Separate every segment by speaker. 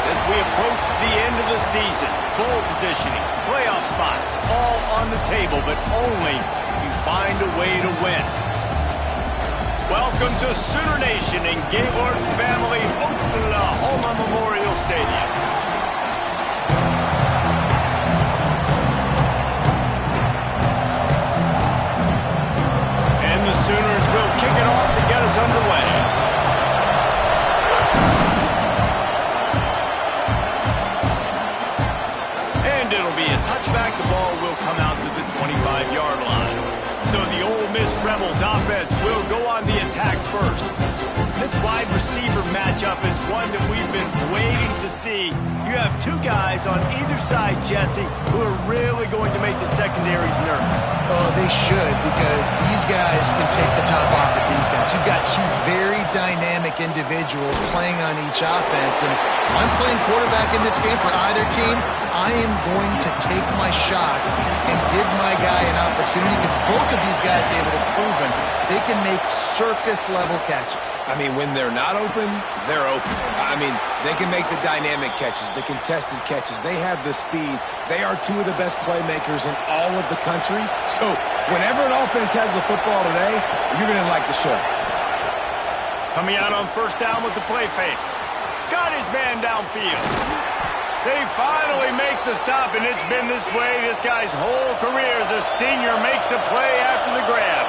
Speaker 1: as we approach the end of the season. Bowl positioning, playoff spots, all on the table, but only if you find a way to win. Welcome to Sooner Nation in Gaylord Family Oklahoma Memorial Stadium. And the Sooners will kick it off to get us underway. And it'll be a touchback. The ball will come out to the 25-yard line. So the Ole Miss Rebels offense will go on the attack first. This wide receiver matchup is one that we've been waiting to see. You have two guys on either side, Jesse, who are really going to make the secondaries nervous.
Speaker 2: Oh, they should, because these guys can take the top off the defense. You've got two very dynamic individuals playing on each offense, and if I'm playing quarterback in this game for either team, I am going to take my shots and give my guy an opportunity, because both of these guys, David, have proven they can make circus-level catches.
Speaker 3: I mean, when they're not open, they're open. I mean, they can make the dynamic catches, the contested catches. They have the speed. They are two of the best playmakers in all of the country. So whenever an offense has the football today, you're going to like the show.
Speaker 1: Coming out on first down with the play fake. Got his man downfield. They finally make the stop, and it's been this way this guy's whole career as a senior makes a play after the grab.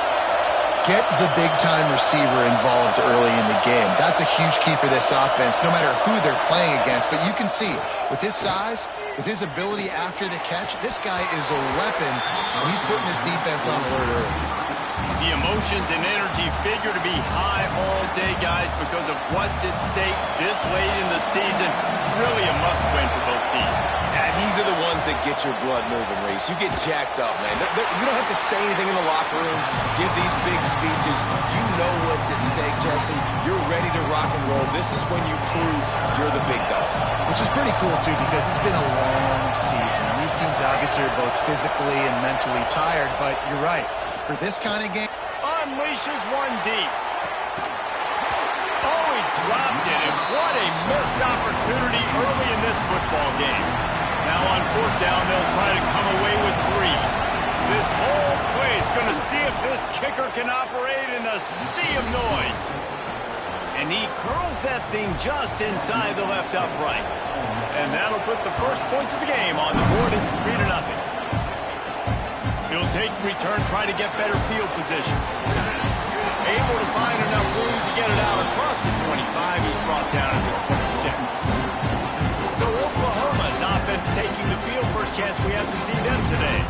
Speaker 2: Get the big-time receiver involved early in the game. That's a huge key for this offense, no matter who they're playing against. But you can see, with his size, with his ability after the catch, this guy is a weapon, and he's putting his defense on alert early.
Speaker 1: The emotions and energy figure to be high all day, guys, because of what's at stake this late in the season. Really a must-win for both teams.
Speaker 3: Yeah, these are the ones that get your blood moving, Reese. You get jacked up, man. You don't have to say anything in the locker room, give these big speeches. You know what's at stake, Jesse. You're ready to rock and roll. This is when you prove you're the big dog.
Speaker 2: Which is pretty cool, too, because it's been a long season. These teams obviously are both physically and mentally tired, but you're right. For this kind of game,
Speaker 1: unleashes one deep. Oh, he dropped it, and what a missed opportunity early in this football game. Now on fourth down, they'll try to come away with 3. This whole play is going to see if this kicker can operate in the sea of noise. And he curls that thing just inside the left upright. And that'll put the first points of the game on the board. It's 3-0. He'll take the return, try to get better field position. Able to find enough room to get it out across the 25. He's brought down at the 26. So Oklahoma's offense taking the field. First chance we have to see them today.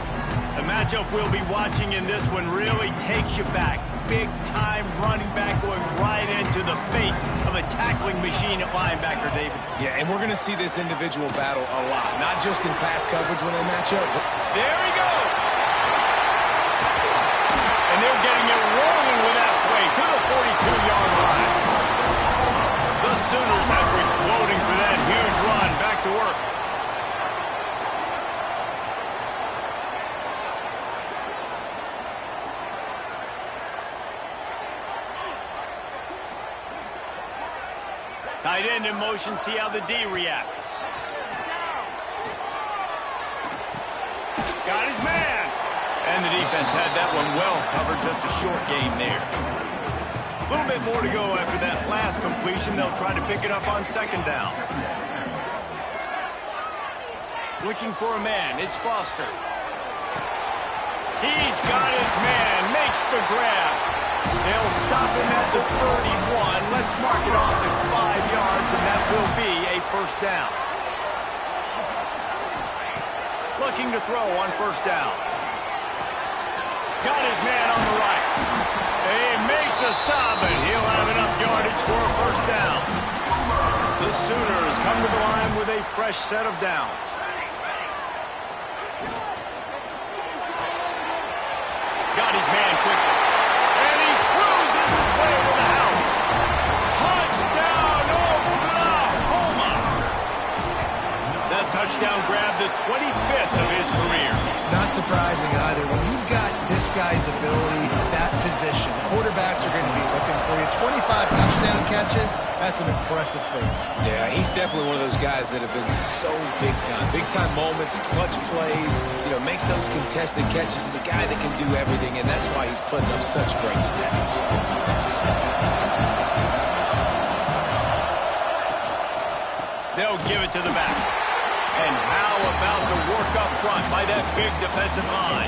Speaker 1: The matchup we'll be watching in this one really takes you back. Big-time running back going right into the face of a tackling machine at linebacker, David.
Speaker 3: Yeah, and we're going to see this individual battle a lot. Not just in pass coverage when they match up, but
Speaker 1: there he goes. And they're getting it rolling with that play to the 42-yard line. The Sooners, after exploding for that huge run, back to work. Tight end in motion, see how the D reacts. Got his man. And the defense had that one well covered, just a short game there. A little bit more to go after that last completion. They'll try to pick it up on second down. Looking for a man. It's Foster. He's got his man. Makes the grab. They'll stop him at the 31. Let's mark it off at 5 yards, and that will be a first down. Looking to throw on first down. Got his man on the right. They make the stop, and he'll have enough yardage for a first down. The Sooners come to the line with a fresh set of downs. Got his man quickly. And he cruises his way to the house. Touchdown, Oklahoma! That touchdown touchdown grab, the 25th of his career.
Speaker 2: Not surprising either. When you've got this guy's ability at that position, quarterbacks are going to be looking for you. 25 touchdown catches, that's an impressive feat.
Speaker 3: Yeah, he's definitely one of those guys that have been so big time. Big time moments, clutch plays, makes those contested catches. He's a guy that can do everything, and that's why he's putting up such great stats.
Speaker 1: They'll give it to the back. And how about the work up front by that big defensive line?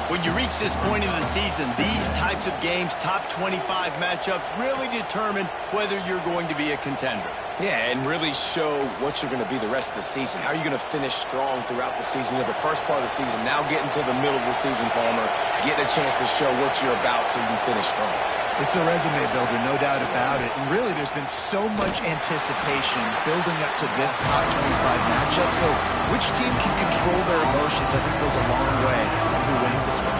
Speaker 1: When you reach this point in the season, these types of games, top 25 matchups, really determine whether you're going to be a contender.
Speaker 3: Yeah, and really show what you're going to be the rest of the season. How are you going to finish strong throughout the season? The first part of the season, now getting to the middle of the season, Palmer, getting a chance to show what you're about so you can finish strong.
Speaker 2: It's a resume builder, no doubt about it. And really, there's been so much anticipation building up to this top 25 matchup. So which team can control their emotions, I think, goes a long way in who wins this one.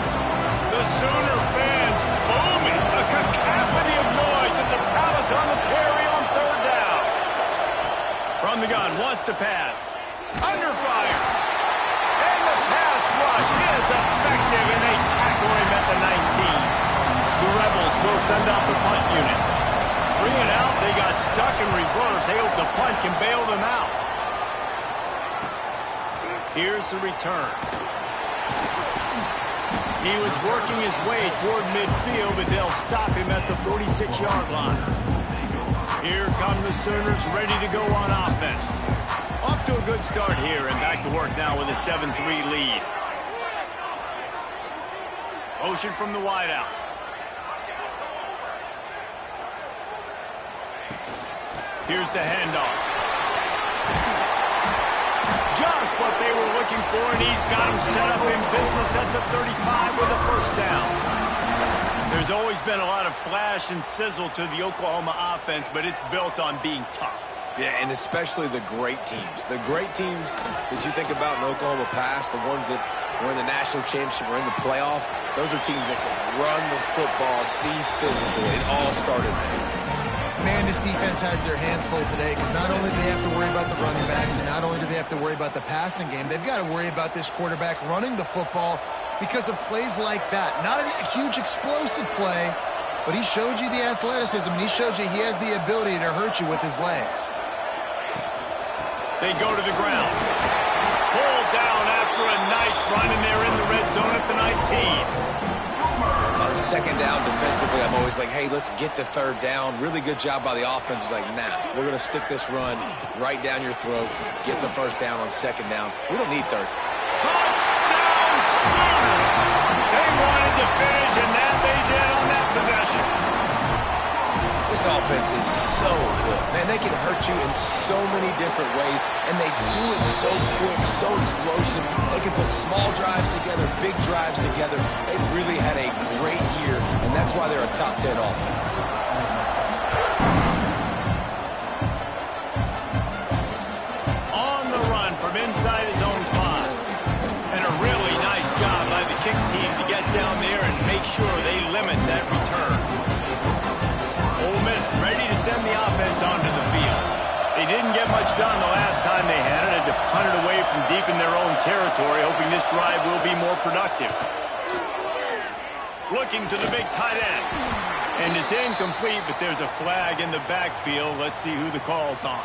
Speaker 1: The Sooner fans booming. A cacophony of noise at the Palace on the Prairie on third down. From the gun, wants to pass. Under fire. And the pass rush is effective, and they tackle him at the 19. The Rebels will send out the punt unit. 3 and out, they got stuck in reverse. They hope the punt can bail them out. Here's the return. He was working his way toward midfield, but they'll stop him at the 46-yard line. Here come the Sooners, ready to go on offense. Off to a good start here, and back to work now with a 7-3 lead. Motion from the wideout. Here's the handoff. Just what they were looking for, and he's got him set up in business at the 35 with a first down. There's always been a lot of flash and sizzle to the Oklahoma offense, but it's built on being tough.
Speaker 3: Yeah, and especially the great teams. The great teams that you think about in Oklahoma past, the ones that were in the national championship or in the playoff, those are teams that can run the football, be physical. It all started there.
Speaker 2: Man, this defense has their hands full today because not only do they have to worry about the running backs and not only do they have to worry about the passing game, they've got to worry about this quarterback running the football because of plays like that. Not a huge explosive play, but he showed you the athleticism, and he showed you he has the ability to hurt you with his legs.
Speaker 1: They go to the ground. Pulled down after a nice run, and they're in the red zone at the 19.
Speaker 3: On second down defensively, I'm always like, hey, let's get to third down. Really good job by the offense. It's like, nah, we're going to stick this run right down your throat, get the first down on second down. We don't need third.
Speaker 1: Touchdown, Sooner! They wanted to finish, and that they did on that possession.
Speaker 3: This offense is so good. Man, they can hurt you in so many different ways, and they do it so quick, so explosive. They can put small drives together, big drives together. They've really had a great year, and that's why they're a top 10 offense.
Speaker 1: On the run from inside his own 5. And a really nice job by the kick team to get down there and make sure they limit that return. Ole Miss ready to send the offense onto the field. They didn't get much done the last time they had it. Had to punt it away from deep in their own territory, hoping this drive will be more productive. Looking to the big tight end. And it's incomplete, but there's a flag in the backfield. Let's see who the call's on.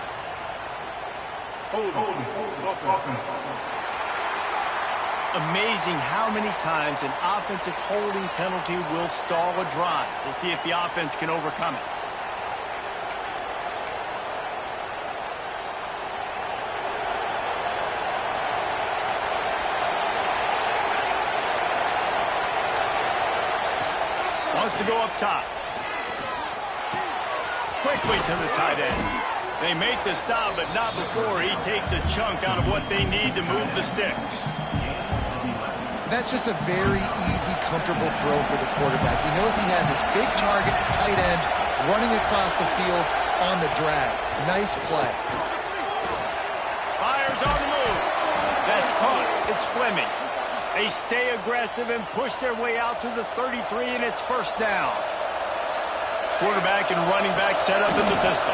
Speaker 1: Amazing how many times an offensive holding penalty will stall a drive. We'll see if the offense can overcome it. Wants to go up top. Quickly to the tight end. They make the stop, but not before he takes a chunk out of what they need to move the sticks.
Speaker 2: That's just a very easy, comfortable throw for the quarterback. He knows he has his big target, tight end, running across the field on the drag. Nice play.
Speaker 1: Fires on the move. That's caught. It's Fleming. They stay aggressive and push their way out to the 33, and it's first down. Quarterback and running back set up in the pistol.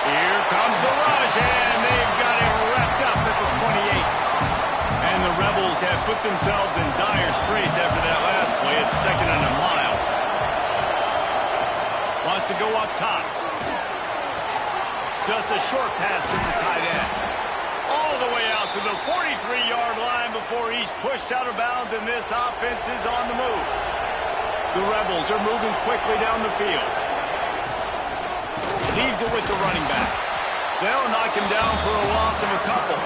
Speaker 1: Here comes the rush, and they've got it wrapped up at the 28. And the Rebels have put themselves in dire straits after that last play. It's 2nd and a mile. Wants to go up top. Just a short pass to the tight end. All the way out to the 43-yard line before he's pushed out of bounds, and this offense is on the move. The Rebels are moving quickly down the field. Leaves it with the running back. They'll knock him down for a loss of a couple.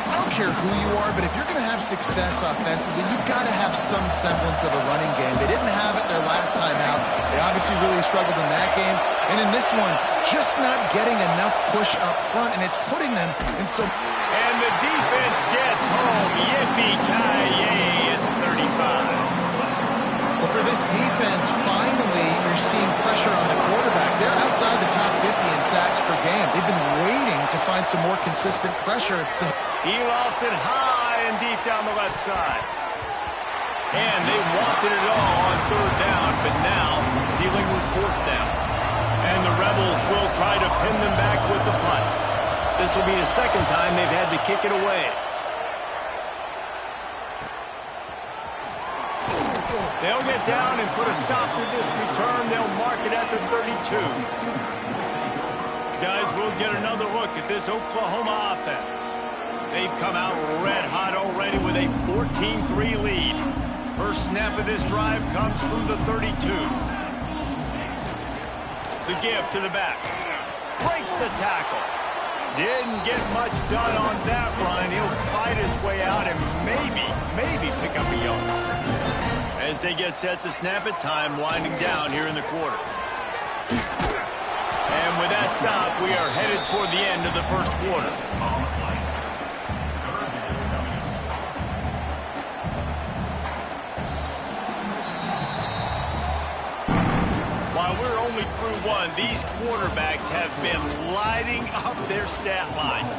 Speaker 2: I don't care who you are, but if you're going to have success offensively, you've got to have some semblance of a running game. They didn't have it their last time out. They obviously really struggled in that game. And in this one, just not getting enough push up front, and it's putting them in some...
Speaker 1: And the defense gets home. Yippee-ki-yay at 35.
Speaker 2: Well, for this defense, finally, you're seeing pressure on the quarterback. They're outside the top 50 in sacks per game. They've been waiting to find some more consistent pressure.
Speaker 1: He lost it high and deep down the left side. And they wanted it all on 3rd down, but now dealing with 4th down. And the Rebels will try to pin them back with the punt. This will be the 2nd time they've had to kick it away. They'll get down and put a stop to this return. They'll mark it at the 32. Guys, we'll get another look at this Oklahoma offense. They've come out red hot already with a 14-3 lead. First snap of this drive comes from the 32. The give to the back. Breaks the tackle. Didn't get much done on that run. He'll fight his way out and maybe pick up a yard. As they get set to snap it, time winding down here in the quarter. And with that stop, we are headed toward the end of the first quarter. While we're only through one, these quarterbacks have been lighting up their stat lines.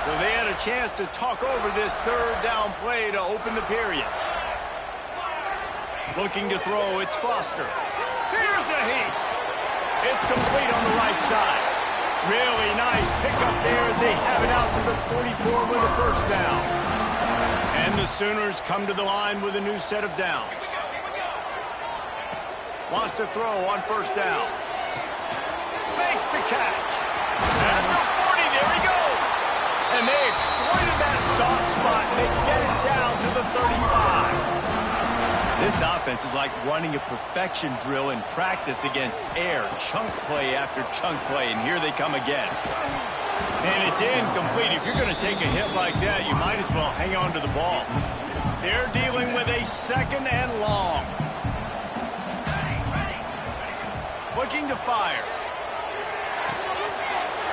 Speaker 1: So they had a chance to talk over this 3rd down play to open the period. Looking to throw, it's Foster. Here's a heat. It's complete on the right side. Really nice pickup there as they have it out to the 44 with a 1st down. And the Sooners come to the line with a new set of downs. Wants to throw on 1st down. Makes the catch. At the 40, there he goes. And they exploited that soft spot. They get it down to the 35. This offense is like running a perfection drill in practice against air. Chunk play after chunk play, and here they come again. And it's incomplete. If you're going to take a hit like that, you might as well hang on to the ball. They're dealing with a 2nd and long. Looking to fire.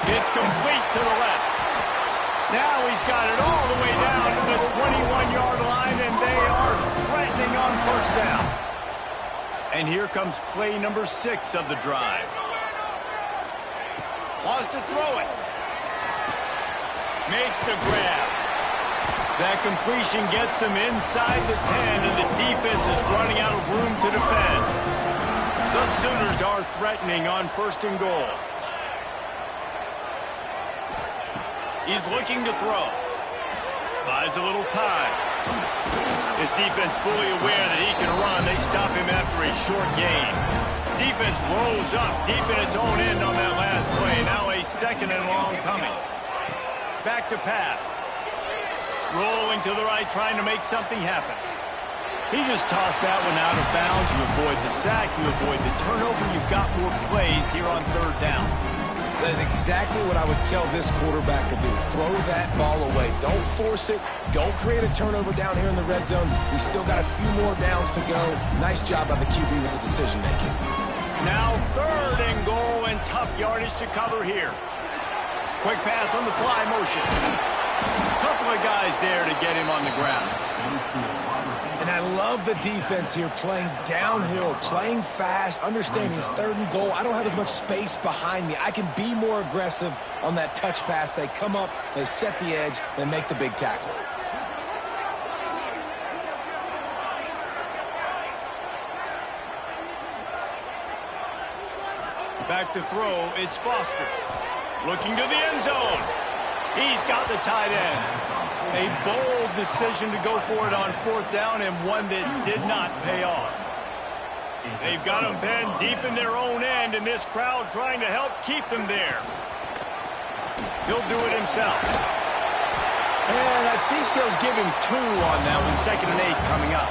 Speaker 1: It's complete to the left. Now he's got it all the way down to the 21-yard line, and they are threatening on 1st down. And here comes play number 6 of the drive. Wants to throw it. Makes the grab. That completion gets them inside the 10, and the defense is running out of room to defend. The Sooners are threatening on 1st and goal. He's looking to throw. Buys a little time. His defense fully aware that he can run. They stop him after a short gain. Defense rose up deep in its own end on that last play. Now a 2nd and long coming. Back to pass. Rolling to the right, trying to make something happen. He just tossed that one out of bounds. You avoid the sack, you avoid the turnover. You've got more plays here on 3rd down.
Speaker 3: That is exactly what I would tell this quarterback to do. Throw that ball away. Don't force it. Don't create a turnover down here in the red zone. We still got a few more downs to go. Nice job by the QB with the decision-making.
Speaker 1: Now 3rd and goal, and tough yardage to cover here. Quick pass on the fly motion. Couple of guys there to get him on the ground.
Speaker 3: And I love the defense here, playing downhill, playing fast, understanding it's 3rd and goal. I don't have as much space behind me. I can be more aggressive on that touch pass. They come up, they set the edge, they make the big tackle.
Speaker 1: Back to throw, it's Foster. Looking to the end zone. He's got the tight end. A bold decision to go for it on 4th down, and one that did not pay off. They've got him pinned deep in their own end, and this crowd trying to help keep them there. He'll do it himself. And I think they'll give him 2 on that one. 2nd and 8 coming up.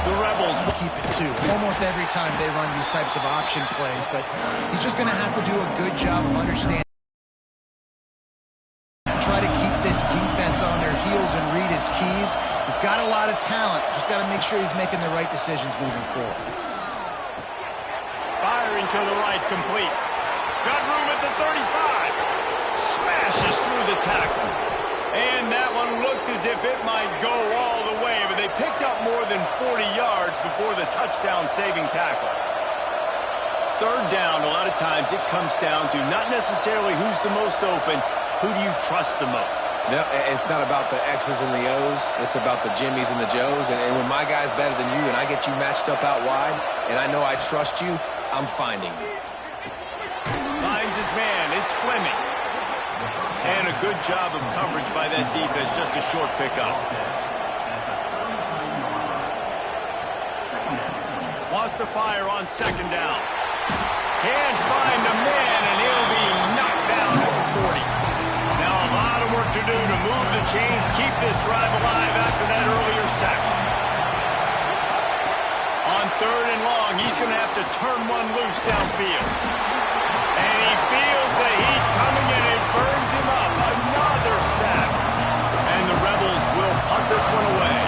Speaker 1: The Rebels will
Speaker 2: keep it 2 almost every time they run these types of option plays, but he's just going to have to do a good job of understanding. Try to keep this defense on their heels and read his keys. He's got a lot of talent. Just got to make sure he's making the right decisions moving forward.
Speaker 1: Firing to the right, complete. Got room at the 35. Smashes through the tackle. And that one looked as if it might go all the way, but they picked up more than 40 yards before the touchdown-saving tackle. 3rd down, a lot of times it comes down to not necessarily who's the most open, who do you trust the most?
Speaker 3: No, it's not about the X's and the O's. It's about the Jimmies and the Joes. And when my guy's better than you and I get you matched up out wide, and I know I trust you, I'm finding you.
Speaker 1: Finds his man. It's Fleming. And a good job of coverage by that defense. Just a short pickup. Wants to fire on 2nd down. Can't find a man, and he'll be knocked down at the 40. Now a lot of work to do to move the chains, keep this drive alive after that earlier sack. On 3rd and long, he's going to have to turn one loose downfield. And he feels the heat coming, and it burns him up. Another sack. And the Rebels will punt this one away.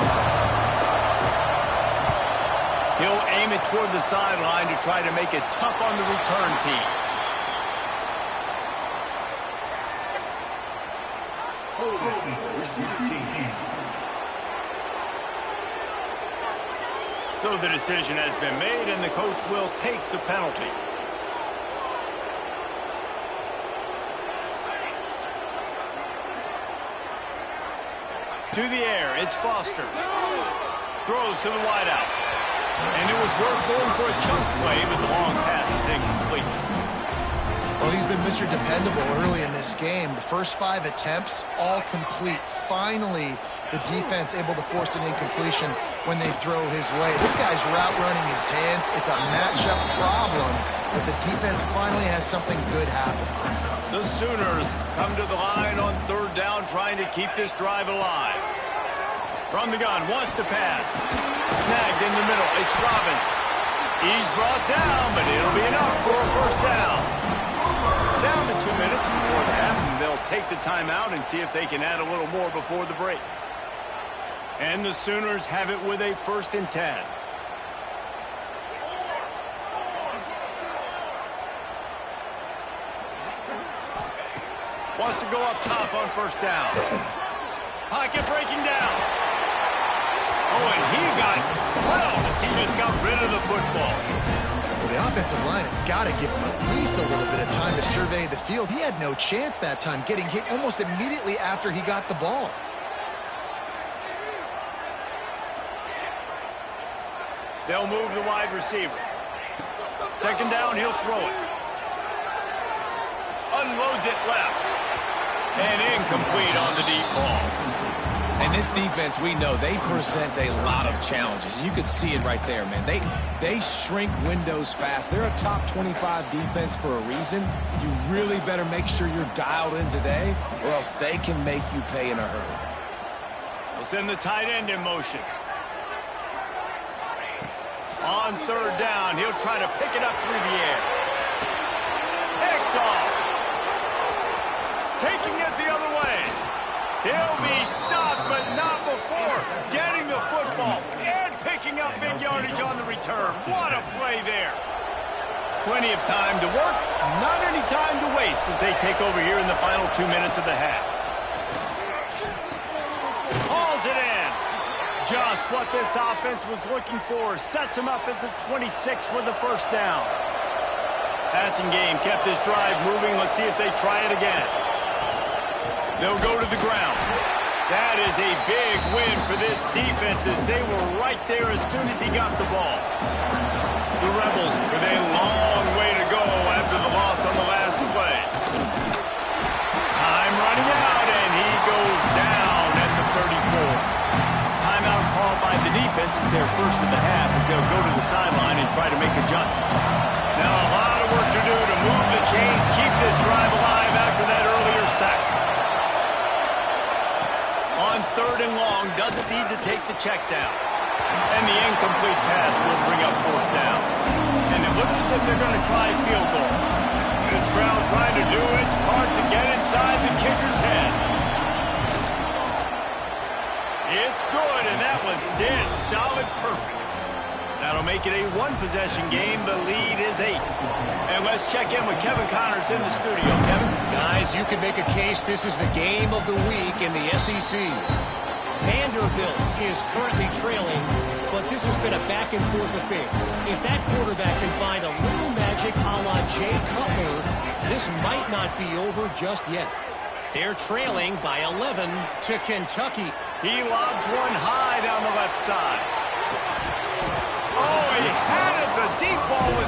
Speaker 1: He'll aim it toward the sideline to try to make it tough on the return team. So the decision has been made, and the coach will take the penalty. To the air, it's Foster. Throws to the wideout. And it was worth going for a chunk play, but the long pass is incomplete.
Speaker 2: Well, he's been Mr. Dependable early in this game. The first 5 attempts, all complete. Finally, the defense able to force an incompletion when they throw his way. This guy's route running his hands. It's a matchup problem, but the defense finally has something good happen.
Speaker 1: The Sooners come to the line on 3rd down, trying to keep this drive alive. From the gun, wants to pass. Snagged in the middle, it's Robbins. He's brought down, but it'll be enough for a 1st down. Down to 2 minutes before the half, and they'll take the timeout and see if they can add a little more before the break. And the Sooners have it with a 1st and 10. Wants to go up top on 1st down. Pocket breaking down. Oh, and he got 12 as he just got rid of the football.
Speaker 2: Well, the offensive line has got to give him at least a little bit of time to survey the field. He had no chance that time, getting hit almost immediately after he got the ball.
Speaker 1: They'll move the wide receiver. 2nd down, he'll throw it. Unloads it left. And incomplete on the deep ball.
Speaker 3: And this defense, we know, they present a lot of challenges. You could see it right there, man. They shrink windows fast. They're a top 25 defense for a reason. You really better make sure you're dialed in today, or else they can make you pay in a hurry.
Speaker 1: We'll send the tight end in motion. On 3rd down, he'll try to pick it up through the air. Picked off. Taking it the other way. He'll be stopped, but not before getting the football and picking up big yardage on the return. What a play there. Plenty of time to work, not any time to waste as they take over here in the final 2 minutes of the half. Hauls it in. Just what this offense was looking for. Sets him up at the 26 with the 1st down. Passing game kept this drive moving. Let's see if they try it again. They'll go to the ground. That is a big win for this defense as they were right there as soon as he got the ball. The Rebels with a long way to go after defense is their first of the half as they'll go to the sideline and try to make adjustments. Now a lot of work to do to move the chains, keep this drive alive after that earlier sack. On 3rd and long, doesn't need to take the check down. And the incomplete pass will bring up 4th down. And it looks as if they're going to try a field goal. This crowd trying to do its part to get inside the kicker's head. It's good, and that was dead solid perfect. That'll make it a one-possession game. The lead is 8. And let's check in with Kevin Connors in the studio. Kevin?
Speaker 4: Guys, you can make a case this is the game of the week in the SEC. Vanderbilt is currently trailing, but this has been a back-and-forth affair. If that quarterback can find a little magic a la Jay Cutler, this might not be over just yet. They're trailing by 11 to Kentucky.
Speaker 1: He lobs one high down the left side. Oh, he had it. The deep ball was...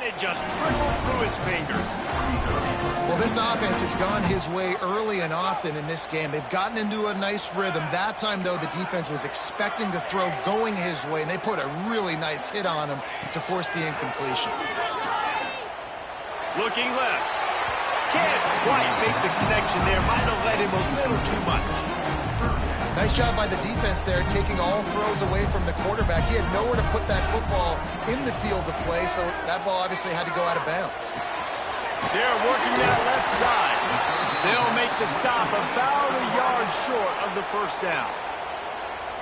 Speaker 1: It just trickled through his fingers.
Speaker 2: Well, this offense has gone his way early and often in this game. They've gotten into a nice rhythm. That time, though, the defense was expecting the throw going his way, and they put a really nice hit on him to force the incompletion.
Speaker 1: Looking left. Can't quite make the connection there. Might have led him a little too much.
Speaker 2: Nice job by the defense there, taking all throws away from the quarterback. He had nowhere to put that football in the field to play, so that ball obviously had to go out of bounds.
Speaker 1: They're working that left side. They'll make the stop about a yard short of the 1st down.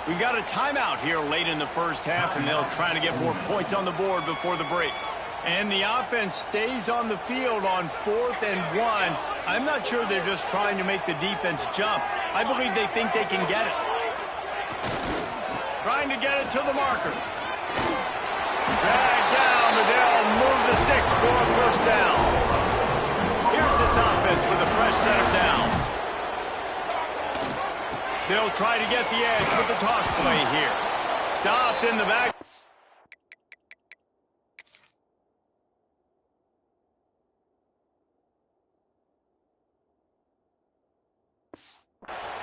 Speaker 1: We got a timeout here late in the 1st half, and they'll try to get more points on the board before the break. And the offense stays on the field on 4th and 1. I'm not sure they're just trying to make the defense jump. I believe they think they can get it. Trying to get it to the marker. Drag down, but they'll move the sticks for a 1st down. Here's this offense with a fresh set of downs. They'll try to get the edge with the toss play here. Stopped in the back.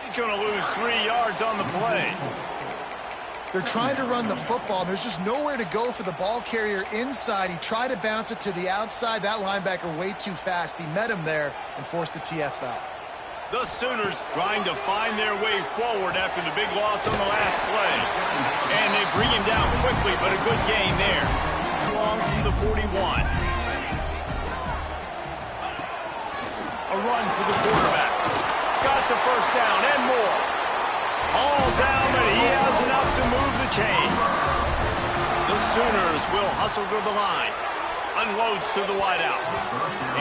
Speaker 1: He's going to lose 3 yards on the play.
Speaker 2: They're trying to run the football, and there's just nowhere to go for the ball carrier inside. He tried to bounce it to the outside. That linebacker way too fast. He met him there and forced the TFL.
Speaker 1: The Sooners trying to find their way forward after the big loss on the last play. And they bring him down quickly, but a good gain there. Long from the 41. A run for the quarterback. Got the 1st down and more. All down, but he has enough to move the chains. The Sooners will hustle to the line. Unloads to the wideout.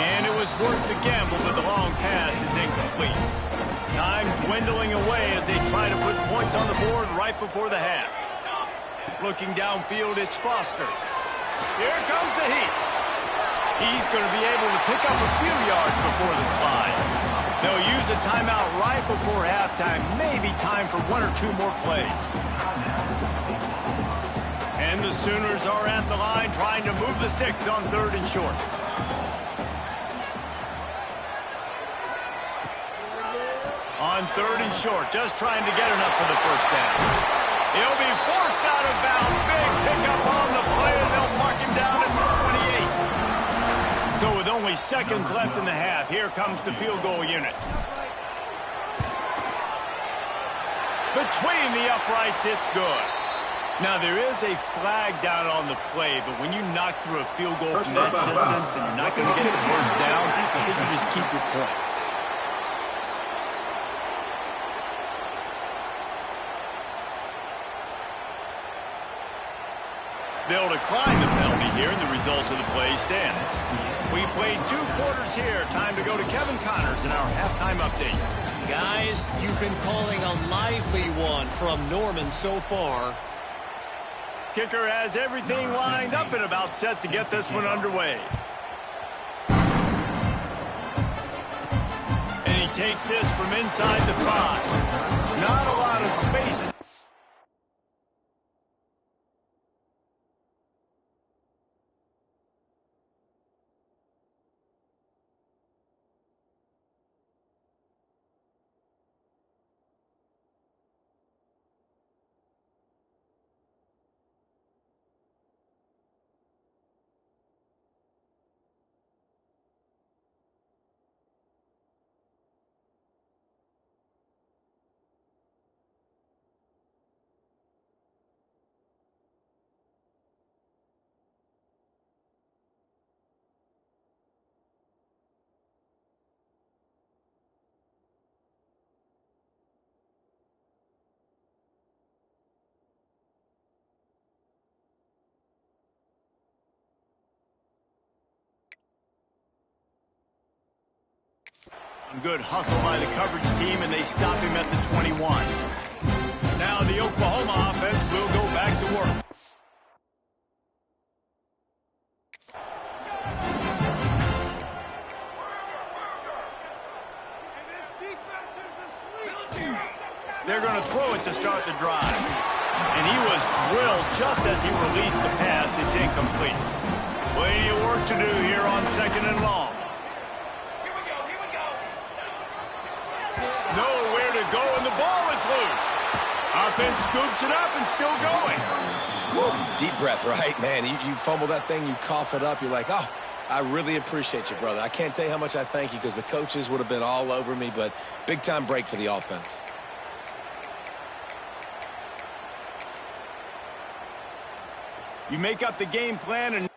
Speaker 1: And it was worth the gamble, but the long pass is incomplete. Time dwindling away as they try to put points on the board right before the half. Looking downfield, it's Foster. Here comes the heat. He's going to be able to pick up a few yards before the slide. They'll use a timeout right before halftime. Maybe time for 1 or 2 more plays. And the Sooners are at the line trying to move the sticks on 3rd and short. On 3rd and short, just trying to get enough for the 1st down. He'll be forced out of bounds. Big pickup on the play, and they'll mark him down at the 28. So with only seconds left in the half, here comes the field goal unit. Between the uprights, it's good. Now, there is a flag down on the play, but when you knock through a field goal from that distance and you're not going to get the 1st down, I think you just keep your points. They'll decline the penalty here, and the result of the play stands. We played 2 quarters here. Time to go to Kevin Connors in our halftime update.
Speaker 4: Guys, you've been calling a lively one from Norman so far.
Speaker 1: Kicker has everything lined up and about set to get this one underway. And he takes this from inside the 5. Not a lot of space. Good hustle by the coverage team, and they stop him at the 21. Now the Oklahoma offense will go back to work. They're going to throw it to start the drive. And he was drilled just as he released the pass. It's incomplete. Plenty of work to do here on 2nd and long. Nowhere to go, and the ball is loose. Offense scoops it up and still going.
Speaker 3: Woo, deep breath, right? Man, you fumble that thing, you cough it up, you're like, oh, I really appreciate you, brother. I can't tell you how much I thank you because the coaches would have been all over me, but big-time break for the offense.
Speaker 1: You make up the game plan and...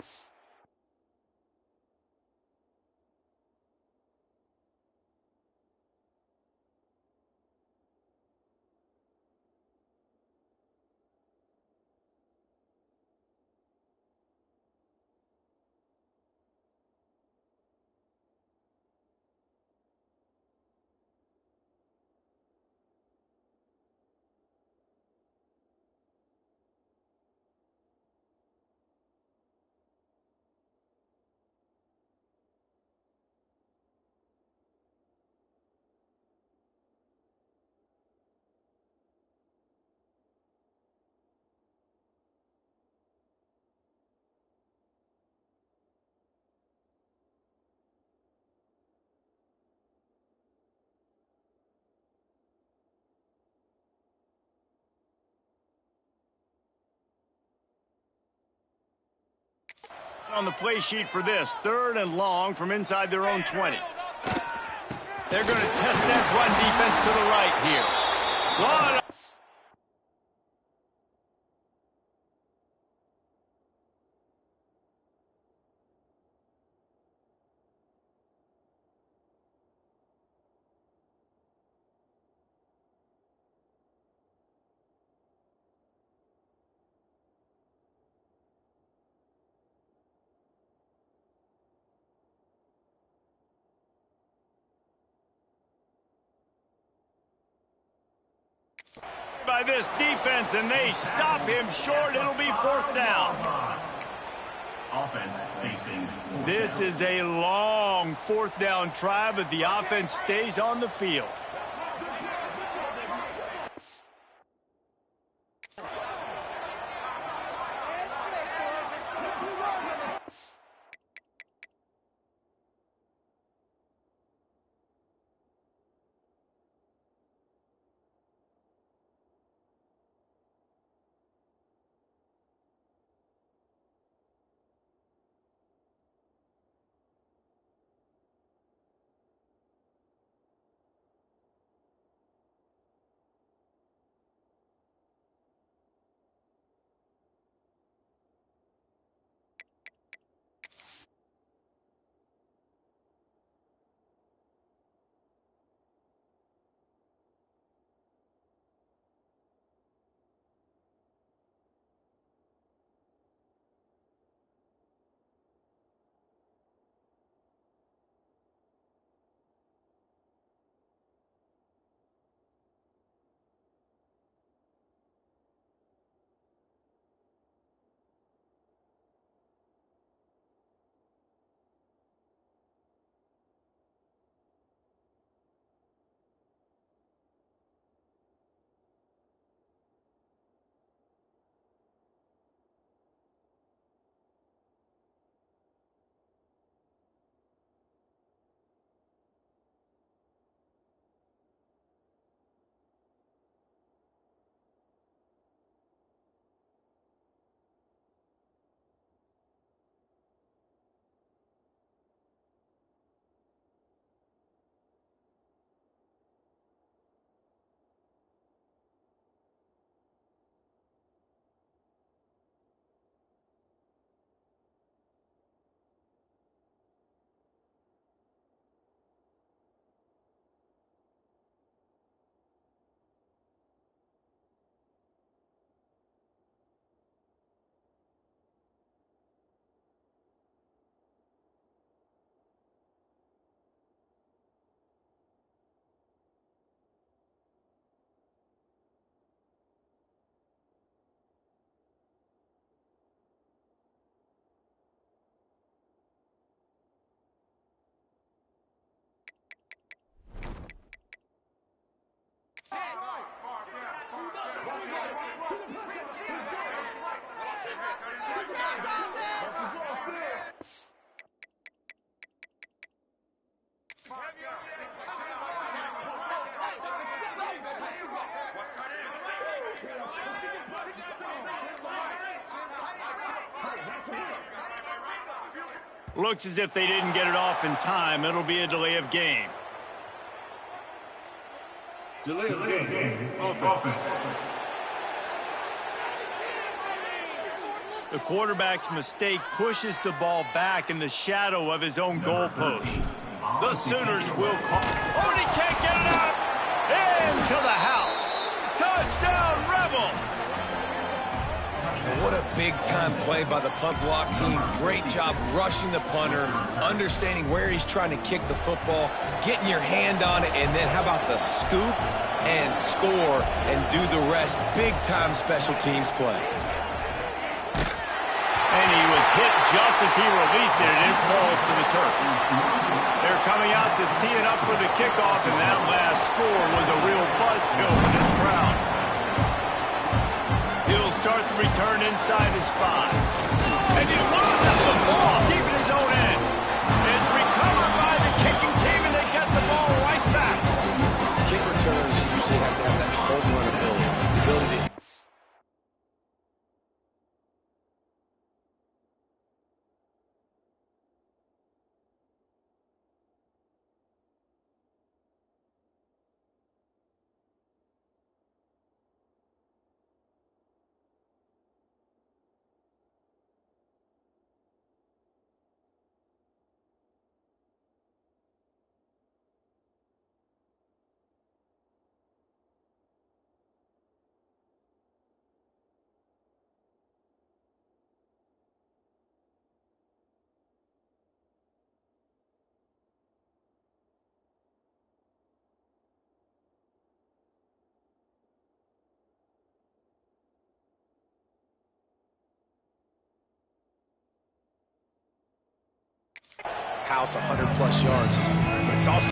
Speaker 1: On the play sheet for this, 3rd and long from inside their own 20. They're going to test that run defense to the right here. One. By this defense, and they stop him short. It'll be 4th down.
Speaker 5: Offense facing.
Speaker 1: This is a long 4th down try, but the offense stays on the field. Looks as if they didn't get it off in time. It'll be a delay of game.
Speaker 6: Delay of game. Offense.
Speaker 1: The quarterback's mistake pushes the ball back in the shadow of his own goalpost. The Sooners will call. Oh, and he can't get it out! Into the house. Touchdown, Rebels!
Speaker 3: And what a big-time play by the punt block team. Great job rushing the punter, understanding where he's trying to kick the football, getting your hand on it, and then how about the scoop and score and do the rest. Big-time special teams play.
Speaker 1: And he was hit just as he released it, and it falls to the turf. They're coming out to tee it up for the kickoff, and that last score was a real buzzkill for this crowd. He'll start the return inside his 5. And he loses the ball, keeping his own end. It's recovered by the kicking team, and they get the ball right back.
Speaker 3: Kick returners usually have to have that home run ability. The ability to house 100-plus yards, but it's also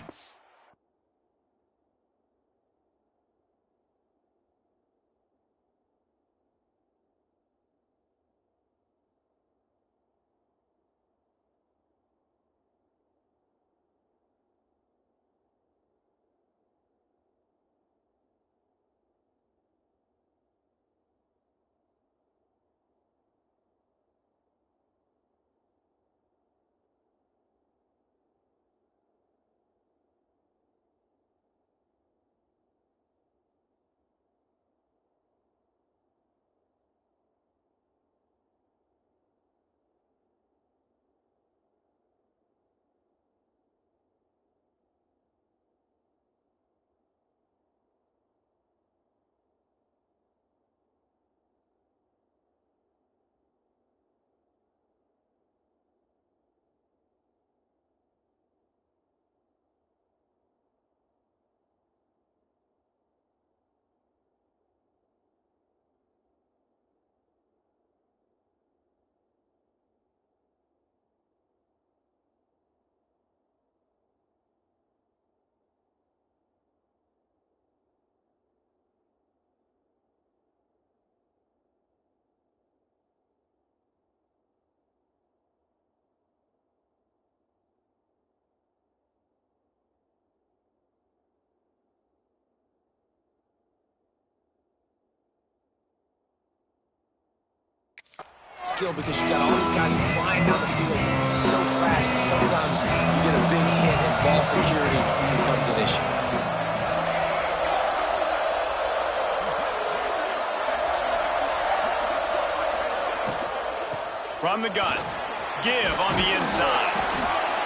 Speaker 3: skill because you got all these guys flying down the field so fast. Sometimes you get a big hit and ball security becomes an issue.
Speaker 1: From the gun, give on the inside.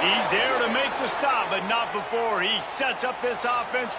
Speaker 1: He's there to make the stop, but not before he sets up this offense.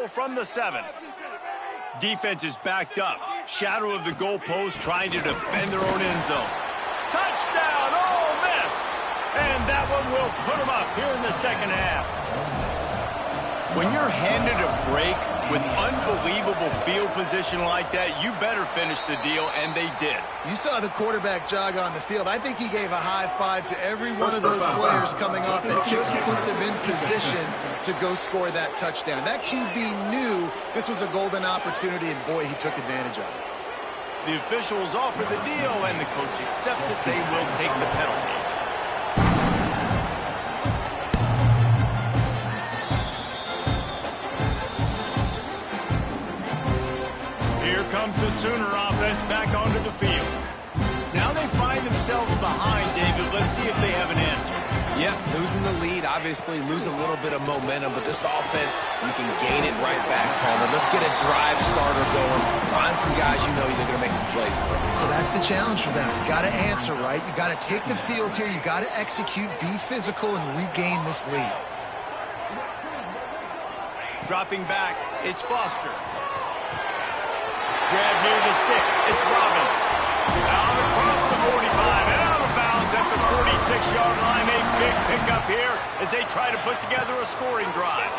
Speaker 1: goal from the 7. Defense is backed up. Shadow of the goalpost trying to defend their own end zone. Touchdown, Ole Miss! And that one will put them up here in the second half. When you're handed a break with unbelievable field position like that, you better finish the deal, and they did.
Speaker 2: You saw the quarterback jog on the field. I think he gave a high five to every one of those players coming off that just put them in position to go score that touchdown. That QB knew this was a golden opportunity, and boy, he took advantage of it.
Speaker 1: The officials offer the deal, and the coach accepts it. They will take the penalty. Here comes the Sooner offense back onto the field. Now they find themselves behind, David. Let's see if they have an answer.
Speaker 3: Yep, losing the lead, obviously lose a little bit of momentum, but this offense, you can gain it right back, Palmer. Let's get a drive starter going. Find some guys you know you're going to make some plays for.
Speaker 2: So that's the challenge for them. You got to answer, right? You got to take the field here. You got to execute, be physical, and regain this lead.
Speaker 1: Dropping back, it's Foster. Grab near the sticks, it's Robbins. Out across the 45 and out of bounds at the 46-yard line. A big pickup here as they try to put together a scoring drive.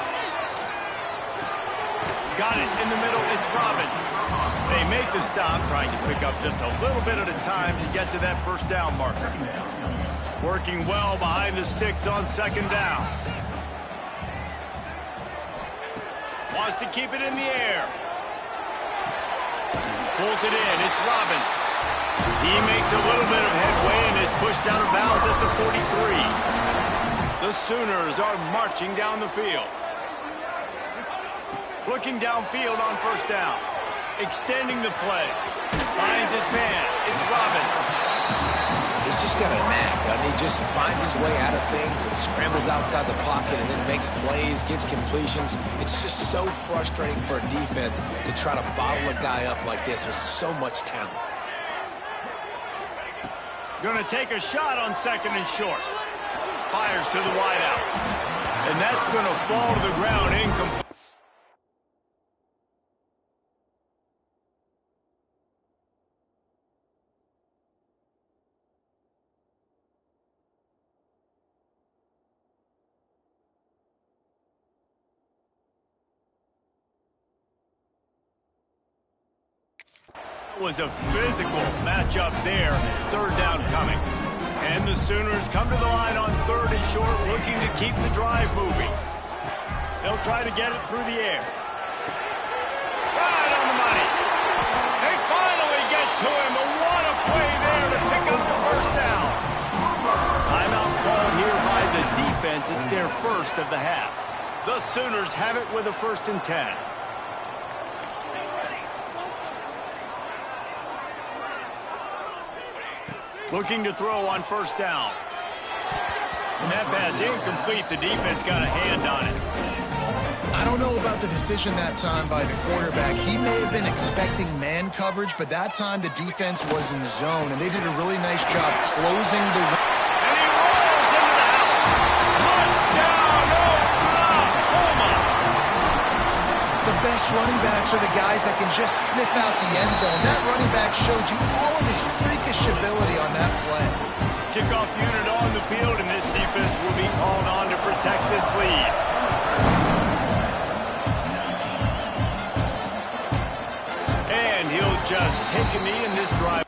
Speaker 1: Got it in the middle, it's Robbins. They make the stop, trying to pick up just a little bit at a time to get to that first down marker. Working well behind the sticks on second down. Wants to keep it in the air. Pulls it in, it's Robbins. He makes a little bit of headway and is pushed out of bounds at the 43. The Sooners are marching down the field. Looking downfield on first down. Extending the play. Finds his man, it's Robbins.
Speaker 3: He's just got a knack, doesn't he? Just finds his way out of things and scrambles outside the pocket and then makes plays, gets completions. It's just so frustrating for a defense to try to bottle a guy up like this with so much talent.
Speaker 1: Going to take a shot on second and short. Fires to the wideout. And that's going to fall to the ground incomplete. Was a physical matchup there. Third down coming. And the Sooners come to the line on third and short, looking to keep the drive moving. They'll try to get it through the air. Right on the money. They finally get to him. But what a play there to pick up the first down. Timeout called here by the defense. It's their first of the half. The Sooners have it with a 1st and 10. Looking to throw on first down. And that pass incomplete. The defense got a hand on it.
Speaker 2: I don't know about the decision that time by the quarterback. He may have been expecting man coverage, but that time the defense was in zone, and they did a really nice job closing the...
Speaker 1: And he rolls into the house. Touchdown, Oklahoma!
Speaker 2: The best running backs are the guys that can just sniff out the end zone. That running back showed you all of his freakish ability on that play.
Speaker 1: Kickoff unit on the field, and this defense will be called on to protect this lead. And he'll just take a knee in this drive.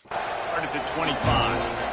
Speaker 1: Start at the 25.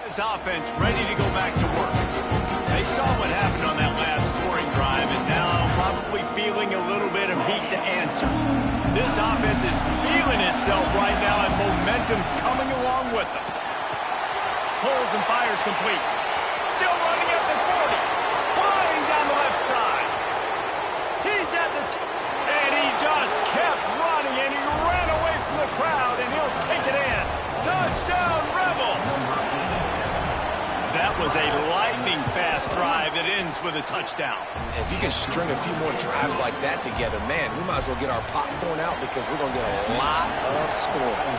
Speaker 1: This offense ready to go back to work. They saw what happened on that last scoring drive, and now probably feeling a little bit of heat to answer. This offense is feeling itself right now, and momentum's coming along with them. Pulls and fires complete. Still running at the 40. Flying down the left side. He's at the and he just kept running, and he ran away from the crowd, and he'll take it in. Touchdown, Rebels! That was a lightning-fast drive that ends with a touchdown.
Speaker 3: If you can string a few more drives like that together, man, we might as well get our popcorn out because we're going to get a lot of scoring.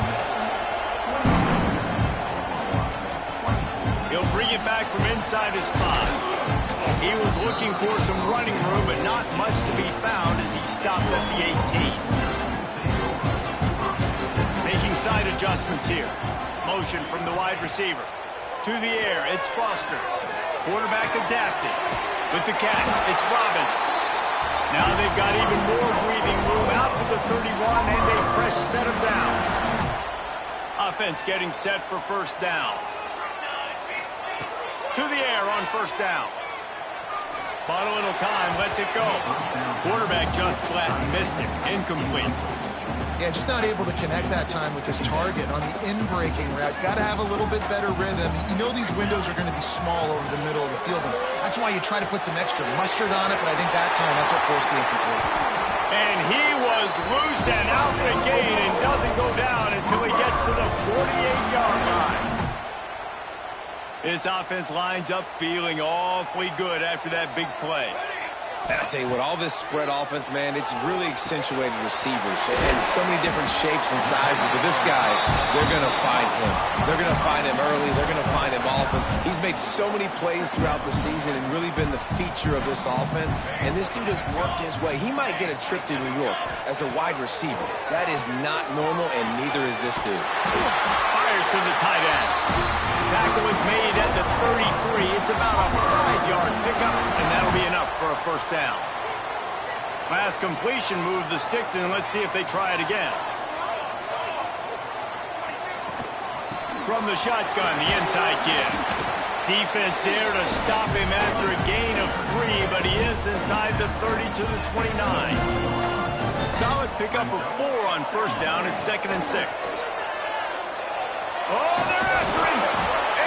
Speaker 1: He'll bring it back from inside his spot. He was looking for some running room, but not much to be found as he stopped at the 18. Making side adjustments here. Motion from the wide receiver. To the air, it's Foster. Quarterback adapted. With the catch, it's Robbins. Now they've got even more breathing room out to the 31 and a fresh set of downs. Offense getting set for first down. To the air on first down. Bought a little time, lets it go. Quarterback just flat missed it. Incomplete.
Speaker 2: Yeah, just not able to connect that time with his target on the in-breaking route. Got to have a little bit better rhythm. You know these windows are going to be small over the middle of the field, and that's why you try to put some extra mustard on it, but I think that time that's what forced the incomplete.
Speaker 1: And he was loose and out the gate and doesn't go down until he gets to the 48-yard line. His offense lines up feeling awfully good after that big play.
Speaker 3: And I tell you what, all this spread offense, man, it's really accentuated receivers and so many different shapes and sizes. But this guy, they're going to find him. They're going to find him early. They're going to find him often. He's made so many plays throughout the season and really been the feature of this offense. And this dude has worked his way. He might get a trip to New York as a wide receiver. That is not normal, and neither is this dude.
Speaker 1: Fires to the tight end. Tackle is made at the 33. It's about a 5-yard pickup, and that'll be enough for a first down. Last completion moved the sticks in, and let's see if they try it again. From the shotgun, the inside give. Defense there to stop him after a gain of 3, but he is inside the 30 to the 29. Solid pickup of 4 on first down. It's 2nd and 6. Oh, they're after him.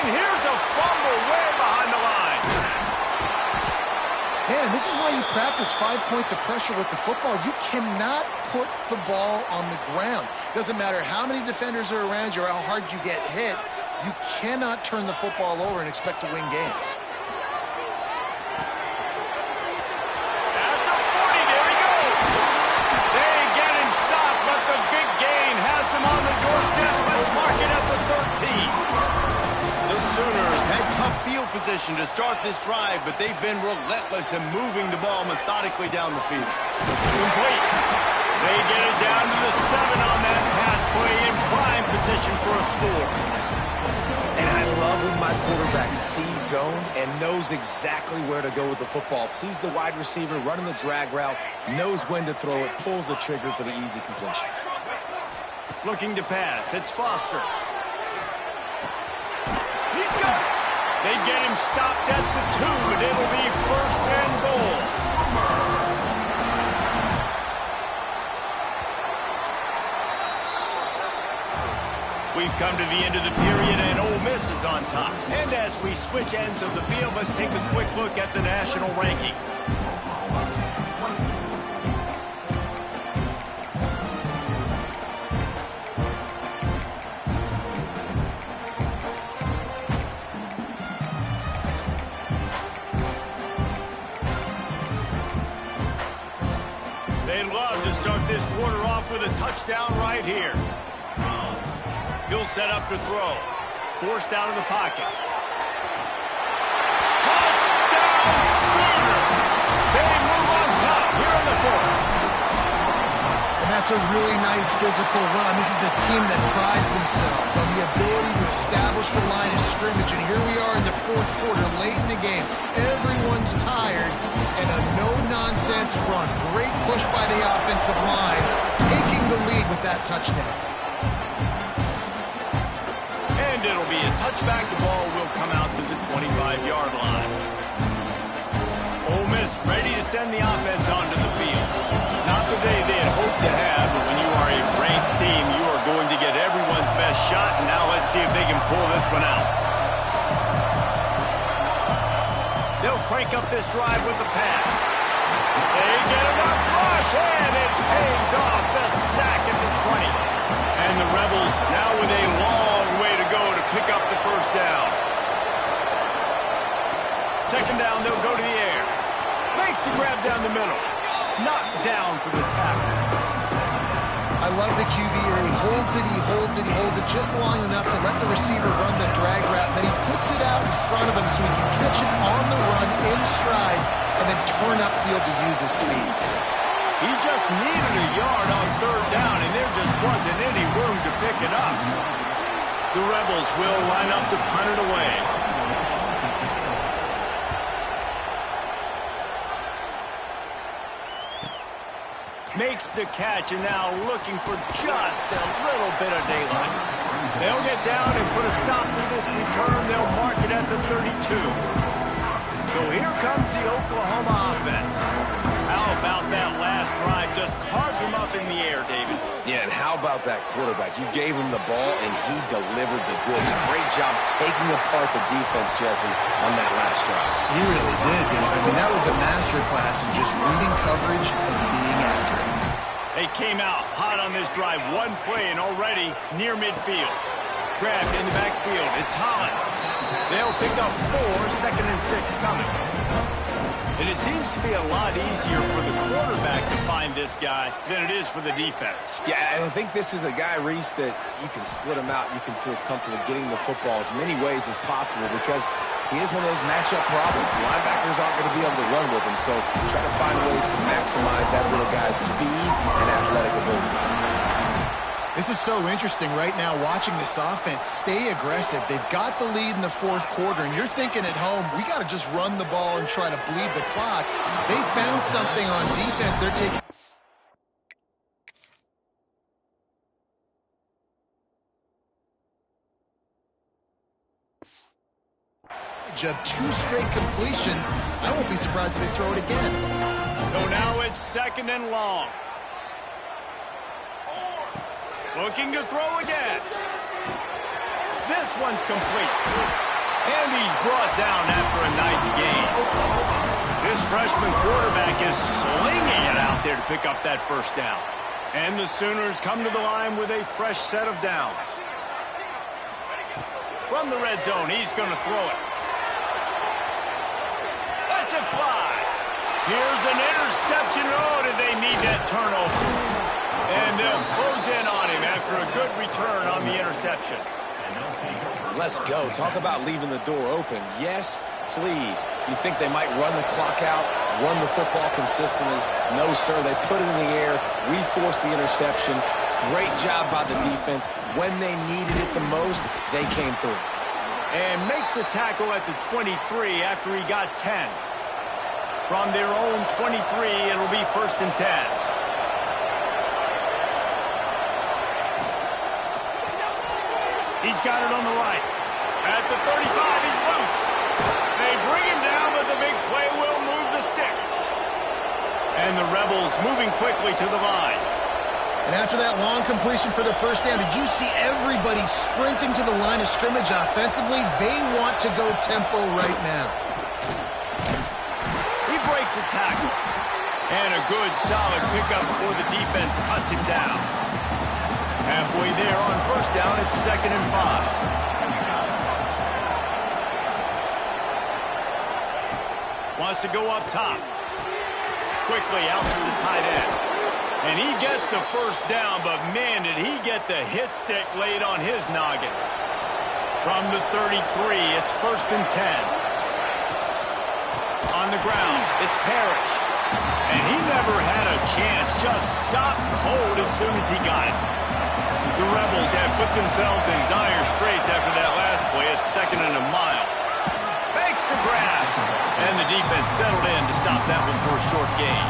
Speaker 1: And here's a fumble way behind the line.
Speaker 2: Man, and this is why you practice 5 points of pressure with the football. You cannot put the ball on the ground. Doesn't matter how many defenders are around you or how hard you get hit. You cannot turn the football over and expect to win games.
Speaker 1: At the 40, there he goes. They get him stopped, but the big gain has him on the doorstep. Let's mark it at the 13. The Sooners had tough field position to start this drive, but they've been relentless in moving the ball methodically down the field. Complete. They get it down to the 7 on that pass play in prime position for a score.
Speaker 3: And I love when my quarterback sees zone and knows exactly where to go with the football. Sees the wide receiver running the drag route, knows when to throw it, pulls the trigger for the easy completion.
Speaker 1: Looking to pass. It's Foster. He's got it. They get him stopped at the 2, but it'll be 1st and goal. We've come to the end of the period, and Ole Miss is on top. And as we switch ends of the field, let's take a quick look at the national rankings. They'd love to start this quarter off with a touchdown right here. He'll set up to throw. Forced out of the pocket. Touchdown, Sooners! They move on top here in the 4th.
Speaker 2: And that's a really nice physical run. This is a team that prides themselves on the ability to establish the line of scrimmage. And here we are in the 4th quarter, late in the game. Everyone's tired, and a no-nonsense run. Great push by the offensive line, taking the lead with that touchdown. And it'll be a touchback. The ball will come out to the 25-yard line.
Speaker 1: send the offense onto the field. Not the day they had hoped to have, but when you are a ranked team, you are going to get everyone's best shot, and now let's see if they can pull this one out. They'll crank up this drive with the pass. They get enough rush, and it pays off. The sack at the 20. And the Rebels now with a long way to go to pick up the first down. Second down, they'll go to the air. Makes the grab down the middle. Knocked down for the tackle.
Speaker 2: I love the QB here. He holds it, he holds it, he holds it just long enough to let the receiver run the drag route. And then he puts it out in front of him so he can catch it on the run in stride and then turn upfield to use his speed.
Speaker 1: He just needed a yard on third down, and there just wasn't any room to pick it up. The Rebels will line up to punt it away. Makes the catch, and now looking for just a little bit of daylight. They'll get down and put a stop to this return. They'll mark it at the 32. So here comes the Oklahoma offense. How about that last drive? Just carved him up in the air, David.
Speaker 3: Yeah, and how about that quarterback? You gave him the ball, and he delivered the goods. Great job taking apart the defense, Jesse, on that last drive.
Speaker 2: He really did, Dave. I mean, that was a masterclass in just reading coverage and being accurate.
Speaker 1: They came out hot on this drive. One play and already near midfield. Grabbed in the backfield. It's Holland. They'll pick up 4, 2nd and 6 coming. And it seems to be a lot easier for the quarterback to find this guy than it is for the defense.
Speaker 3: Yeah, and I think this is a guy, Reese, that you can split him out. You can feel comfortable getting the football as many ways as possible because he is one of those matchup problems. Linebackers aren't going to be able to run with him, so try to find ways to maximize that little guy's speed and athletic ability.
Speaker 2: This is so interesting right now watching this offense stay aggressive. They've got the lead in the fourth quarter, and you're thinking at home, we got to just run the ball and try to bleed the clock. They found something on defense. They're taking of 2 straight completions. I won't be surprised if they throw it again.
Speaker 1: So now it's 2nd and long. Looking to throw again. This one's complete. And he's brought down after a nice gain. This freshman quarterback is slinging it out there to pick up that first down. And the Sooners come to the line with a fresh set of downs. From the red zone, he's going to throw it. Lets it fly. Here's an interception. Oh, did they need that turnover? And they'll close in on him after a good return on the interception.
Speaker 3: Let's go. Talk about leaving the door open. Yes, please. You think they might run the clock out, run the football consistently? No, sir. They put it in the air. We forced the interception. Great job by the defense. When they needed it the most, they came through.
Speaker 1: And makes the tackle at the 23 after he got 10. From their own 23, it'll be 1st and 10. He's got it on the right. At the 35, he's loose. They bring him down, but the big play will move the sticks. And the Rebels moving quickly to the line.
Speaker 2: And after that long completion for the first down, did you see everybody sprinting to the line of scrimmage offensively? They want to go tempo right now.
Speaker 1: He breaks a tackle. And a good, solid pickup before the defense cuts him down. Halfway there on first down, it's 2nd and 5. Wants to go up top. Quickly out to the tight end. And he gets the first down, but man, did he get the hit stick laid on his noggin. From the 33, it's 1st and 10. On the ground, it's Parrish. And he never had a chance, just stopped cold as soon as he got it. The Rebels have put themselves in dire straits after that last play. It's 2nd and a mile. Makes the grab. And the defense settled in to stop that one for a short gain.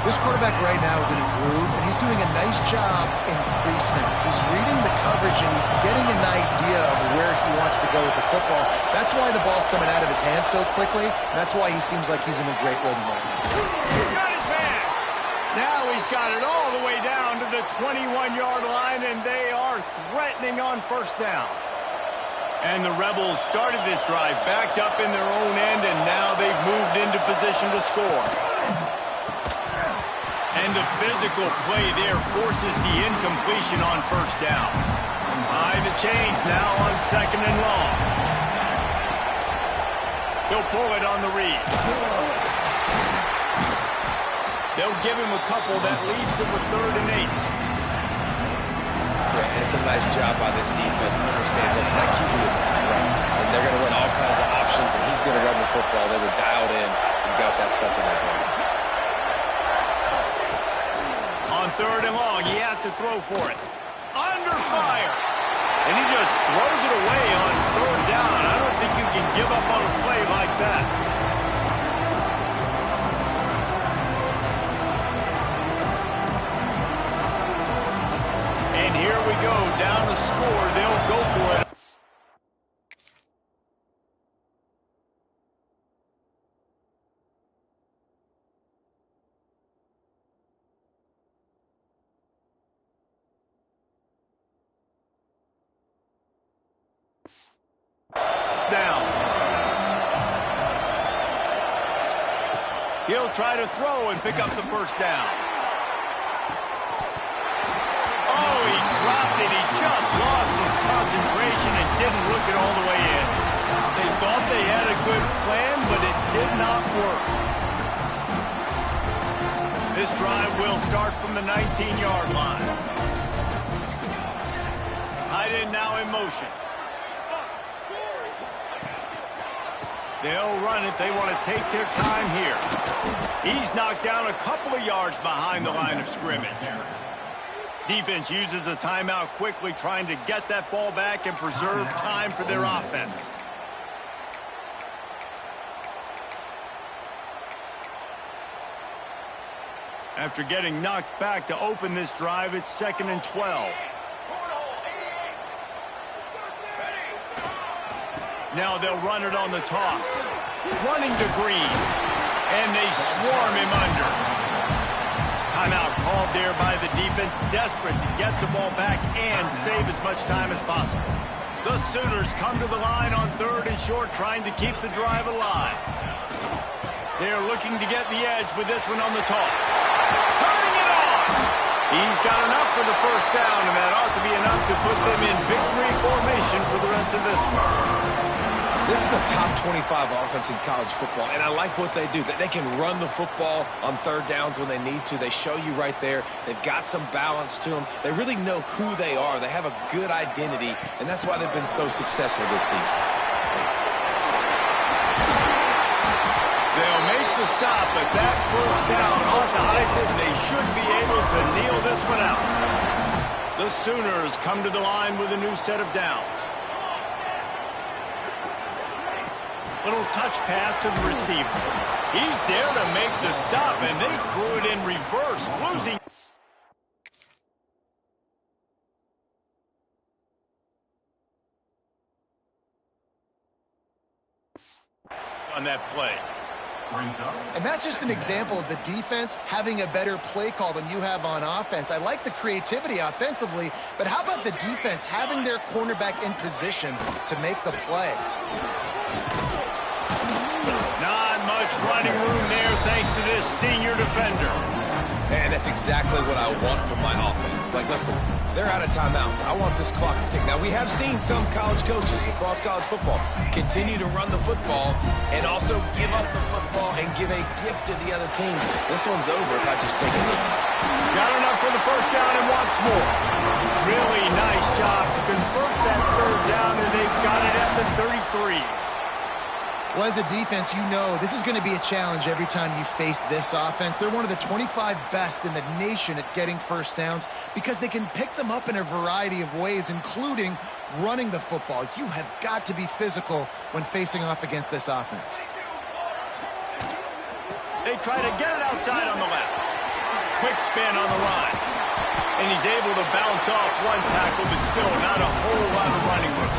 Speaker 2: This quarterback right now is in a groove, and he's doing a nice job in pre-snap. He's reading the coverage, and he's getting an idea of where he wants to go with the football. That's why the ball's coming out of his hands so quickly. That's why he seems like he's in a great rhythm right now.
Speaker 1: Got his man. Now he's got it all the way down to the 21-yard line, and they are threatening on first down. And the Rebels started this drive backed up in their own end, and now they've moved into position to score. And the physical play there forces the incompletion on first down. High the chains now on second and long. He'll pull it on the read. They'll give him a couple that leaves him with 3rd and 8.
Speaker 3: Yeah, and it's a nice job by this defense. Understand this, that QB is a threat. And they're going to run all kinds of options, and he's going to run the football. They were dialed in and got that sucker that game.
Speaker 1: On 3rd and long, he has to throw for it. Under fire. And he just throws it away on 3rd down. I don't think you can give up on a play like that. And here we go, down the score. They'll go for it. Down. He'll try to throw and pick up the first down. Oh, he dropped it. He just lost his concentration and didn't look it all the way in. They thought they had a good plan, but it did not work. This drive will start from the 19-yard line. Tight end now in motion. They'll run it. They want to take their time here. He's knocked down a couple of yards behind the line of scrimmage. Defense uses a timeout quickly, trying to get that ball back and preserve time for their offense. After getting knocked back to open this drive, it's 2nd and 12. Now they'll run it on the toss. Running to Green. And they swarm him under. Timeout called there by the defense, desperate to get the ball back and save as much time as possible. The Sooners come to the line on 3rd and short, trying to keep the drive alive. They're looking to get the edge with this one on the toss. Turning it on! He's got enough for the first down, and that ought to be enough to put them in victory formation for the rest of this one.
Speaker 3: This is a top 25 offense in college football, and I like what they do. They can run the football on 3rd downs when they need to. They show you right there. They've got some balance to them. They really know who they are. They have a good identity, and that's why they've been so successful this season.
Speaker 1: They'll make the stop, but that first down ought to ice it, and they should be able to kneel this one out. The Sooners come to the line with a new set of downs. Little touch pass to the receiver. He's there to make the stop, and they threw it in reverse, losing on that play.
Speaker 2: And that's just an example of the defense having a better play call than you have on offense. I like the creativity offensively, but how about the defense having their cornerback in position to make the play?
Speaker 1: Not much running room there thanks to this senior defender.
Speaker 3: And that's exactly what I want from my offense. Like, listen, they're out of timeouts. I want this clock to tick. Now, we have seen some college coaches across college football continue to run the football and also give up the football and give a gift to the other team. This one's over if I just take a knee.
Speaker 1: Got enough for the first down and wants more. Really nice job to convert that 3rd down, and they've got it at the 33.
Speaker 2: Well, as a defense, you know this is going to be a challenge every time you face this offense. They're one of the 25 best in the nation at getting first downs because they can pick them up in a variety of ways, including running the football. You have got to be physical when facing off against this offense.
Speaker 1: They try to get it outside on the left. quick spin on the run. And he's able to bounce off one tackle, but still not a whole lot of running room.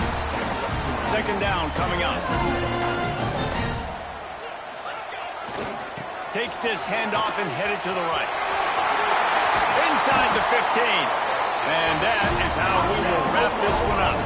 Speaker 1: Second down coming up. Takes this handoff and headed to the right. Inside the 15. And that is how we will wrap this one up.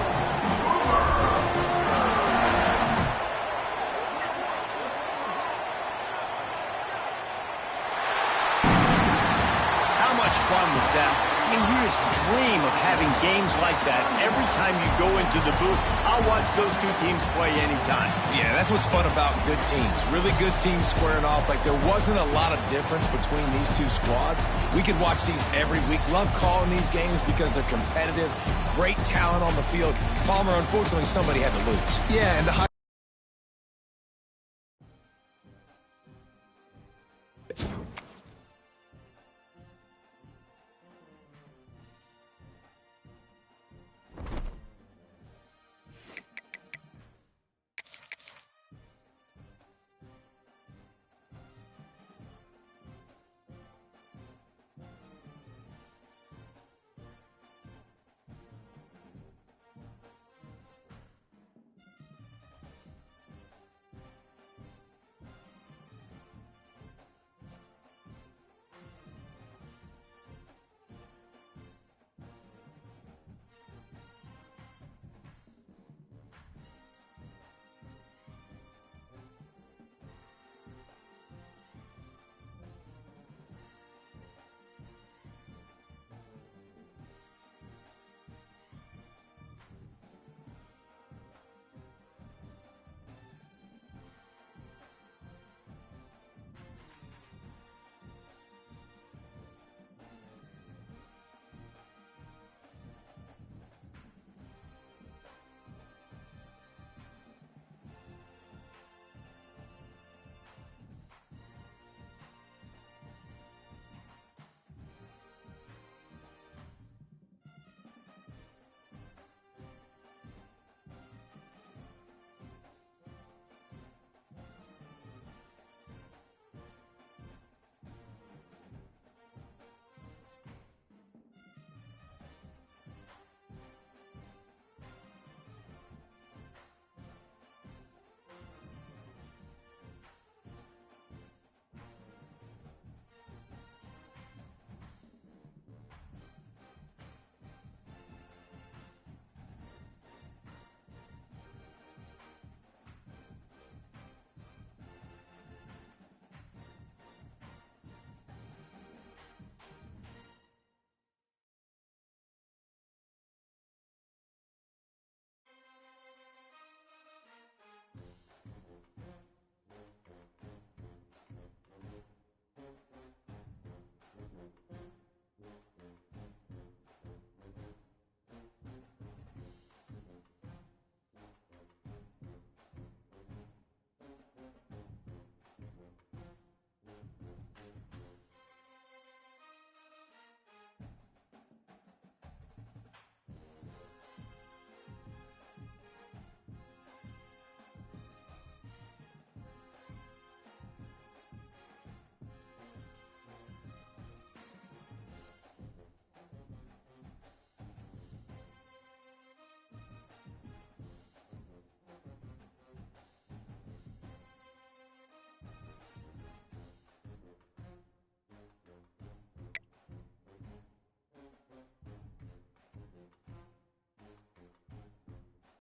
Speaker 1: How much fun was that? I mean, you just dream of having games like that every time you go into the booth. I'll watch those two teams play anytime.
Speaker 3: Yeah, that's what's fun about good teams. Really good teams squaring off. Like, there wasn't a lot of difference between these two squads. We could watch these every week. Love calling these games because they're competitive. Great talent on the field. Palmer, unfortunately, somebody had to lose.
Speaker 2: Yeah, and the